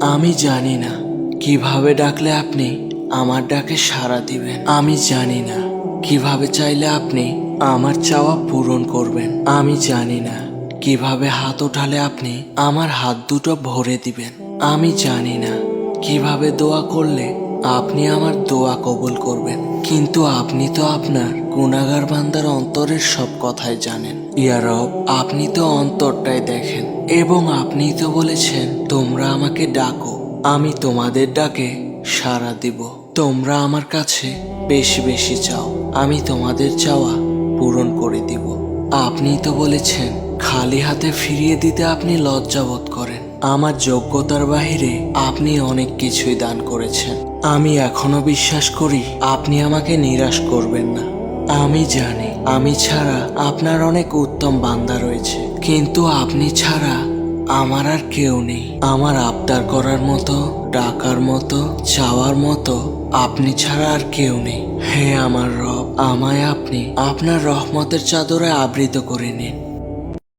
আমি জানি না কিভাবে ডাকলে আপনি আমার ডাকে সাড়া দিবেন। আমি জানি না কিভাবে চাইলে আপনি আমার চাওয়া পূরণ করবেন। আমি জানি না কিভাবে হাত উঠালে আপনি আমার হাত দুটো ভরে দিবেন। আমি জানি না কিভাবে দোয়া করলে আপনি আমার দোয়া কবুল করবেন। কিন্তু আপনি তো আপনার গুনাহগার বান্দার অন্তরের সব কথাই জানেন। ইয়া রব, আপনি তো অন্তরটাই দেখেন এবং আপনি তো বলেছেন তোমরা আমাকে ডাকো, আমি তোমাদের ডাকে সাড়া দিব। তোমরা আমার কাছে বেশি বেশি চাও, আমি তোমাদের চাওয়া পূরণ করে দিব। আপনি তো বলেছেন খালি হাতে ফিরিয়ে দিতে আপনি লজ্জাবোধ করেন। আমার যোগ্যতার বাহিরে আপনি অনেক কিছুই দান করেছেন। আমি এখনো বিশ্বাস করি আপনি আমাকে নিরাশ করবেন না। আমি জানি আমি ছাড়া আপনার অনেক উত্তম বান্দা রয়েছে, কিন্তু আপনি ছাড়া আমার আর কেউ নেই। আমার আবদার করার মতো, ডাকার মতো, চাওয়ার মতো আপনি ছাড়া আর কেউ নেই। হে আমার রব, আমায় আপনি আপনার রহমতের চাদরে আবৃত করে নিন।